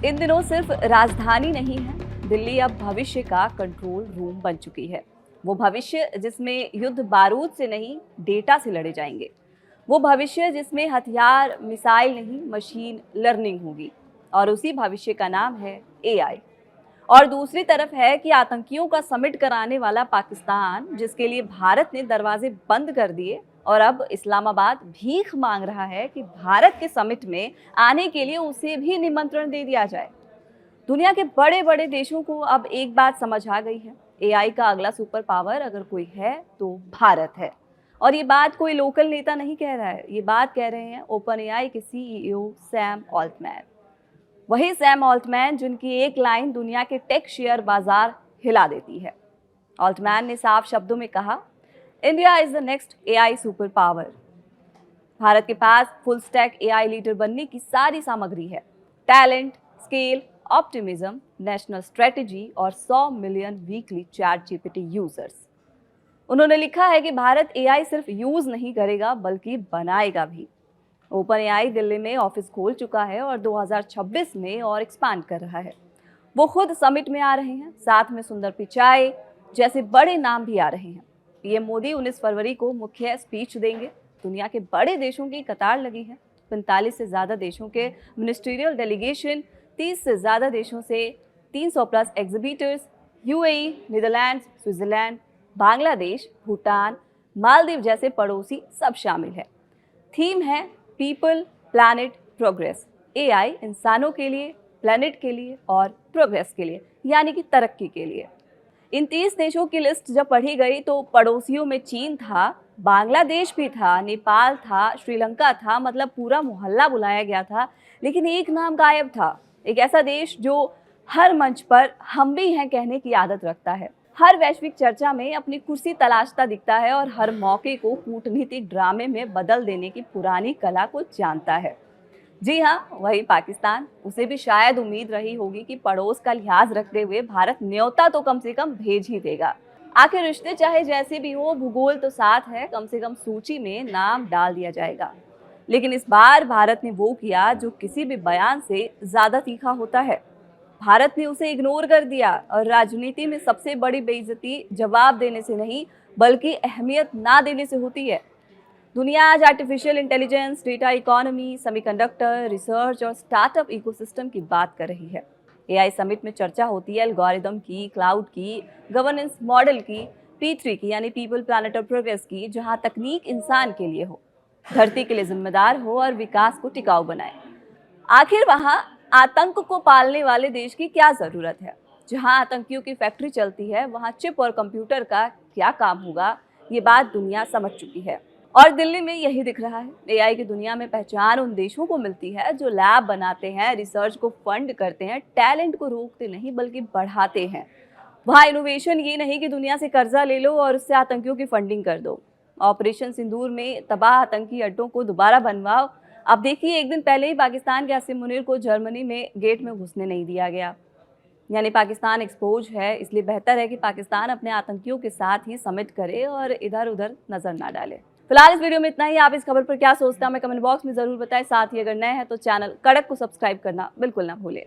इन दिनों सिर्फ राजधानी नहीं है, दिल्ली अब भविष्य का कंट्रोल रूम बन चुकी है। वो भविष्य जिसमें युद्ध बारूद से नहीं, डेटा से लड़े जाएंगे। वो भविष्य जिसमें हथियार मिसाइल नहीं, मशीन लर्निंग होगी। और उसी भविष्य का नाम है एआई। और दूसरी तरफ है कि आतंकियों का समिट कराने वाला पाकिस्तान, जिसके लिए भारत ने दरवाजे बंद कर दिए और अब इस्लामाबाद भीख मांग रहा है कि भारत के समिट में आने के लिए उसे भी निमंत्रण दे दिया जाए। दुनिया के बड़े बड़े देशों को अब एक बात समझ आ गई है, एआई का अगला सुपर पावर अगर कोई है तो भारत है। और ये बात कोई लोकल नेता नहीं कह रहा है, ये बात कह रहे हैं ओपन एआई के सीईओ सैम ऑल्टमैन। वही सैम ऑल्टमैन जिनकी एक लाइन दुनिया के टेक शेयर बाजार हिला देती है। ऑल्टमैन ने साफ शब्दों में कहा, India is the next AI super power. Bharat के पास फुल स्टैक एआई लीडर बनने की सारी सामग्री है, talent, scale, optimism, national strategy और 100 million weekly chat GPT users. उन्होंने लिखा है कि भारत एआई सिर्फ यूज नहीं करेगा बल्कि बनाएगा भी। ओपन एआई दिल्ली में ऑफिस खोल चुका है और 2026 में और एक्सपांड कर रहा है। वो खुद समिट में आ रहे हैं, साथ में सुंदर पिचाई जैसे बड़े नाम भी आ रहे हैं। पीएम मोदी 19 फरवरी को मुख्य स्पीच देंगे। दुनिया के बड़े देशों की कतार लगी है, 45 से ज़्यादा देशों के मिनिस्ट्रियल डेलीगेशन, 30 से ज़्यादा देशों से 300 plus exhibitors, UAE, Netherlands, Switzerland, Bangladesh, Bhutan, Maldives जैसे पड़ोसी सब शामिल है। थीम है पीपल, प्लैनेट, प्रोग्रेस। एआई इंसानों के लिए, प्लैनेट के लिए और प्रोग्रेस के लिए, यानी कि तरक्की के लिए। इन 30 देशों की लिस्ट जब पढ़ी गई तो पड़ोसियों में चीन था, बांग्लादेश भी था, नेपाल था, श्रीलंका था, मतलब पूरा मोहल्ला बुलाया गया था। लेकिन एक नाम गायब था, एक ऐसा देश जो हर मंच पर हम भी हैं कहने की आदत रखता है, हर वैश्विक चर्चा में अपनी कुर्सी तलाशता दिखता है और हर मौके को कूटनीतिक ड्रामे में बदल देने की पुरानी कला को जानता है। जी हाँ, वही पाकिस्तान। उसे भी शायद उम्मीद रही होगी कि पड़ोस का लिहाज रखते हुए भारत न्योता तो कम से कम भेज ही देगा। आखिर रिश्ते चाहे जैसे भी हो, भूगोल तो साथ है, कम से कम सूची में नाम डाल दिया जाएगा। लेकिन इस बार भारत ने वो किया जो किसी भी बयान से ज्यादा तीखा होता है। भारत ने उसे इग्नोर कर दिया और राजनीति में सबसे बड़ी बेइज्जती जवाब देने से नहीं बल्कि अहमियत ना देने से होती है। दुनिया आज artificial intelligence, data economy, semiconductor, research और स्टार्टअप इकोसिस्टम की बात कर रही है। एआई समिट में चर्चा होती है एल्गोरिदम की, क्लाउड की, गवर्नेंस मॉडल की, P3 की यानी पीपल, प्लैनेट और प्रोग्रेस की, जहां तकनीक इंसान के लिए हो, धरती के लिए जिम्मेदार हो और विकास को टिकाऊ बनाए। आखिर वहां आतंक को पालने वाले देश की क्या जरूरत है? जहां आतंकियों की फैक्ट्री चलती है वहां चिप और कंप्यूटर का क्या काम होगा? ये बात दुनिया समझ चुकी है और दिल्ली में यही दिख रहा है। एआई की दुनिया में पहचान उन देशों को मिलती है जो लैब बनाते हैं, रिसर्च को फंड करते हैं, टैलेंट को रोकते नहीं बल्कि बढ़ाते हैं। वहाँ इनोवेशन ये नहीं कि दुनिया से कर्जा ले लो और उससे आतंकियों की फंडिंग कर दो। ऑपरेशन सिंदूर में तबाह आतंकी अड्डों को दोबारा बनवाओ। अब देखिए, एक दिन पहले ही पाकिस्तान के आसिम मुनीर को जर्मनी में गेट में घुसने नहीं दिया गया। यानी पाकिस्तान एक्सपोज है, इसलिए बेहतर है कि पाकिस्तान अपने आतंकियों के साथ ही समिट करे और इधर उधर नजर ना डाले। फिलहाल इस वीडियो में इतना ही। आप इस खबर पर क्या सोचते हैं हमें कमेंट बॉक्स में जरूर बताएं। साथ ही अगर नए हैं तो चैनल कड़क को सब्सक्राइब करना बिल्कुल ना भूलें।